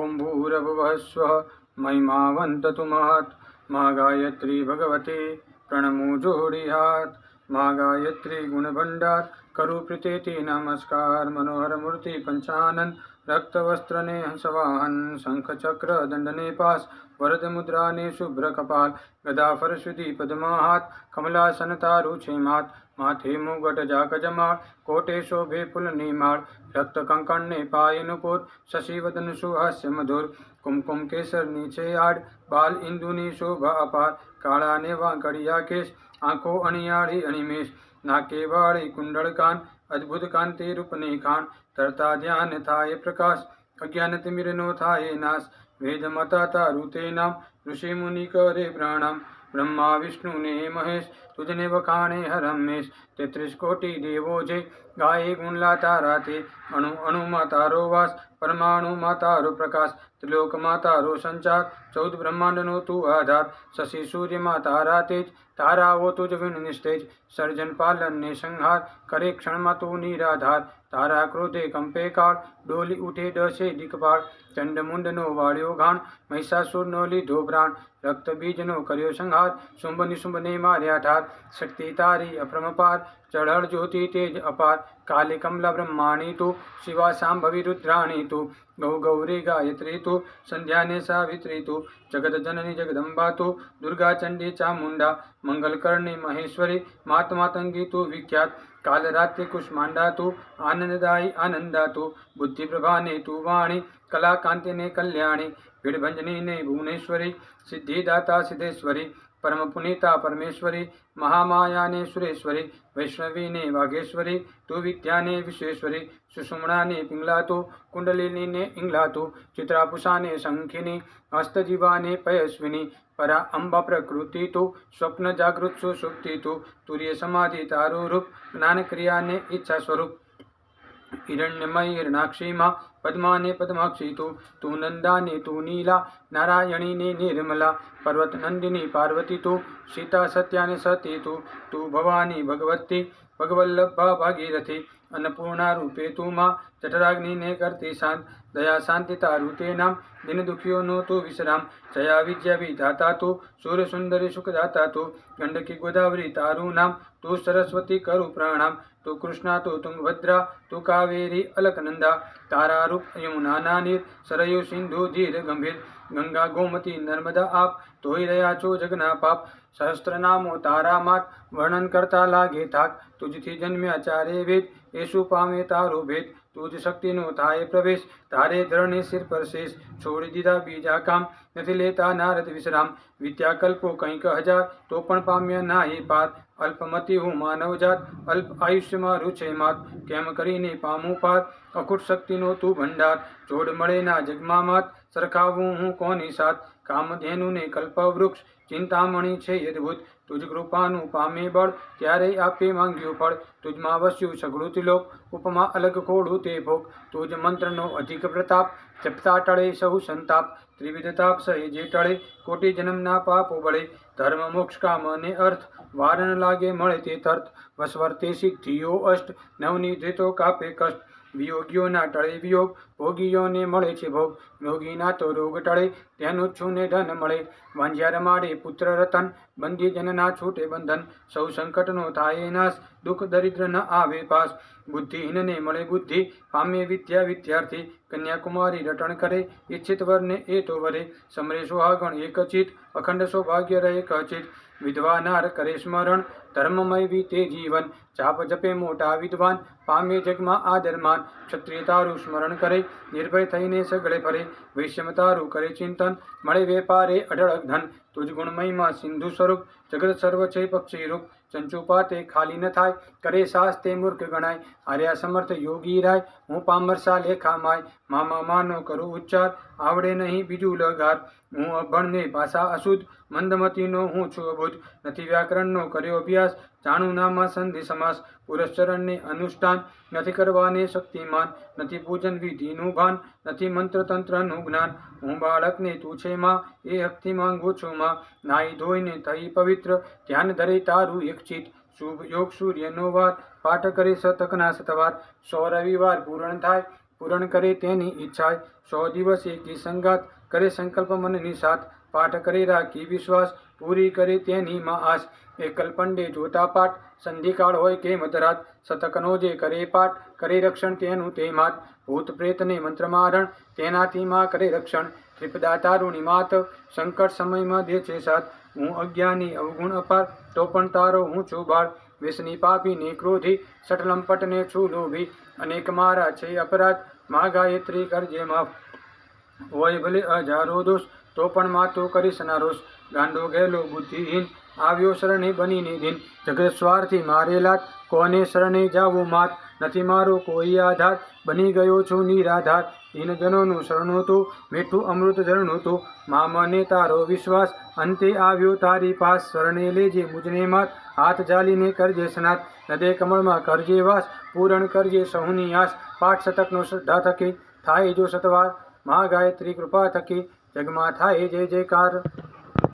ओम भूरभुवः स्वः महिमावन्ततु महत् मा गायत्री भगवते प्रणमो जोड़ी हाथ मा गायत्री गुणभंडार करु प्रीतेति नमस्कार मनोहर मूर्ति पंचानन रक्त वस्त्र ने हंसवाहन शंख चक्र दंडने पास वरद मुद्रा ने शुभ्र कपाल गदा फरस्वती पद्मा हाथ कमलासन तारु छेमात माथे मुगट जाक जमाड़ कोटे शोभे फुल नीमाड़ रक्त कंकण ने पाय नुपुर शशि वदन सुहास्य मधुर कुमकुम केसर नीचे आड़ बाल इंदुनी शोभा अपार काला ने वांकड़िया केश आंखों अणियाड़ी अणिमेश नाके वाड़ी कुंडल कान अद्भुत कांति रूप निखान तरता ध्यान थाये प्रकाश अज्ञान तिमिरनो थाये नाश वेद मता तारुते नाम ऋषि मुनि करे प्रणाम ब्रह्मा विष्णु ने महेश तुझने वखाणे हर हमेश 33 कोटि देवो जे गाये गुण ला तारा थे अणु अणु मा तारो वास परमाणु मा तारो प्रकाश त्रिलोक मा तारो संचार 14 ब्रह्मांड नो तू आधार शशि सूर्य मा तारा तेज तारा वो तुझ विण निस्तेज सर्जन पालन ने संहार करे क्षण मा तू निराधार तारा क्रोधे कंपे काल डोली उठे डसे दिक्पाल चंड मुंड नो वाळ्यो घाण महिषासुर नो लीधो प्राण रक्त बीज नो कर्यो संहार शुंभ निशुंभ ने मार्या ठार शक्ति तारी अप्रमपार चढ़ ज्योति तेज अपार काली कमला ब्रह्माणी तू शिवा शांभवी रुद्राणी तू गौ गौरी गायत्री तू संध्या ने सावित्री तू जगत जननी जगदम्बा तू दुर्गा चंडी चामुंडा मंगल करणी महेश्वरी मात मातंगी तू विख्यात काल रात्रि कुष्मांडा तू आनंददायी आनंदा तू बुद्धि प्रभा ने तू वाणी कला कांति ने कल्याणी भीड़भंजनी ने भुवनेश्वरी सिद्धिदाता सिद्धेश्वरी परम पुनीता परमेश्वरी महामाया ने सुरेश्वरी वैष्णवी ने वाघेश्वरी तू विद्या ने विश्वेश्वरी सुषुम्ना ने पिंगला तू कुंडलिनी ने इंगला तू चित्रापुषा ने शंखिनी हस्तजीवा ने पयस्विनी परा अम्बा प्रकृति तू स्वप्न जागृत सुषुप्ति तू तुर्य समाधि तारू रूप ज्ञान क्रिया ने इच्छा स्वरूप हिरण्यमयी हिरणाक्षी माँ पद्मा ने पद्माक्षी तू नंदा ने तू नीला नारायणी ने निर्मला पर्वत नंदिनी पार्वती तू सीता सत्या ने सती तू भवानी भगवती भगवल्लभा भागीरथी अन्नपूर्णा रूपे तू माँ जठराग्नि ने करती शांत दया शांति तारू ते नाम दिन दुखियो नो तू विश्राम जया विद्या विधाता तू सूर्य सुंदरी सुखदाता तू गंडकी गोदावरी तारू नाम तू सरस्वती करु प्रणाम तू कृष्णा तू तुंगभद्रा तू कावेरी अलकनंदा तारा रूप यमुना नानीर सरयू सिंधु धीर गंभीर गंगा गोमती नर्मदा आप तो ही रया छो जगना पाप सहस्त्र नामो तारा मात वर्णन करता लागे थाक तुझથી જન્મ્યા ચારે વેદ એસુ પામે તારો ભેદ તુજ શક્તિનો થાય પ્રવેશ તારે ધરણે સિર પર શેષ છોડી દીધા બીજા કામ નથી લેતા નારદ વિશ્રામ વિદ્યા કલ્પો કંઈક હજાર તો પણ પામ્યા નાહી પાર અલ્પમતી હું માનવજાત અલ્પ આયુષ્ય મારું છે માત કેમ કરીને પામું પાર અખૂટ શક્તિનો તું ભંડાર જોડ મળે ના જગમાં માત સરખાવું હું કોની સાથ કામધેનુને કલ્પવૃક્ષ ચિંતામણી છે અદ્ભુત तुझ कृपानु पामे बळ त्यारे आपे मांग्यो फळ तुझमा वस्यु सगळु त्रिलोक उपमा अलग खोडू ते भोग तुझ मंत्रनो अधिक प्रताप जपता टळे सहु संताप त्रिविध ताप सहे जे टळे कोटि जन्मना पापो बळे धर्म मोक्ष काम ने अर्थ वार न लागे मळे ते तर्थ वसवर्ते सिद्धियो अष्ट नवनिधि तो कापे कष्ट वियोगीओना टळे वियोग भोगीओने मळे छे भोग योगीना तो रोग टळे तेनु छूने धन मळे वांझ्या रमाडे पुत्र रतन बंदी जनना छूटे बंधन सौ संकटनो थाये नाश दुख दरिद्र न आवे पास बुद्धिहीन ने मळे बुद्धि पामे विद्या विद्यार्थी कन्याकुमारी रटण करे इच्छित वर ने ए तो वरे समरे सुहागण एक चित अखंड सौभाग्य रहे कचित विधवा नार करे स्मरण धर्ममय वीते जीवन चाप जपे मोटा विद्वान पामे जगमा आदरमान क्षत्रिय तारु स्मरण करे निर्भय थईने सगळे फरे वैश्यम तारु करे चिंतन मळे वेपारे अढळक धन तुझ गुण महिमा सिंधु स्वरूप जगत सर्व छे पक्षी रूप चंचुपाते खाली न थाय करे शास्ते मूर्ख गणाय आर्या समर्थ योगी राय हूँ पामरसा लेखा माय मामा मानो करू उच्चार आवड़े नहीं बीजू लगार हूँ अभण ने भाषा अशुद्ध मंदमती नो हूँ छु अबुद्ध नथी व्याकरण नो कर्यो अभ्यास जाणु नामा संधि समास पुरस्चरण ने अनुष्ठान नथी करवाने शक्तिमान नथी पूजन विधि नु भान नथी मंत्र तंत्र नु ज्ञान हूँ बाळक ने तू छे माँ ए हकती मांगू छु माँ नाई धोई ने थई पवित्र ध्यान धरे तारू एक चित शुभ योग सूर्य नो वार पाठ करे सतकना सतवार 100 रविवार पूर्ण थाय પૂરણ કરે તેની ઈચ્છાય 100 દિવસ એકી સંગાત કરે સંકલ્પ મનની સાથ પાઠ કરે રાખી વિશ્વાસ પૂરી કરે તેની માં આસ એકલ પંડે જોતા પાઠ સંધિકાળ હોય કે મધરાત શતકનો જે કરે પાઠ કરે રક્ષણ તેનું તે માત ભૂત પ્રેતને મંત્રમારણ તેનાથી માં કરે રક્ષણ ત્રિપદા તારુણી માત સંકટ સમયમાં દે છે સાથ હું અજ્ઞાની અવગુણ અપાર તો પણ તારો હું છું બાળ વિષની પાપીને ક્રોધી સટલંપટને છું લોભી અનેક મારા છે અપરાધ મા ગાયત્રી કરજે માફ હોય ભલે હજારો દોષ તો પણ માતો કરીશ ના રોષ ગાંડો ગયેલો બુદ્ધિહીન આવ્યો શરણે બનીને દિન જગત સ્વાર્થી મારેલાત કોને શરણે જાવું માત નથી મારો કોઈ આધાર બની ગયો છું નિરાધાર દીનજનોનું શરણું તું મીઠું અમૃત ઝરણું તું મા મને તારો વિશ્વાસ અંતે આવ્યો તારી પાસ શરણે લેજે મુજને માત હાથ જાલીને કરજે સ્નાત હૃદય કમળમાં કરજે વાસ પૂરણ કરજે સહુની આસ પાઠ શતકનો શ્રદ્ધા થકી થાય જો સતવાર મા ગાયત્રી કૃપા થકી જગમાં થાય જય જયકાર।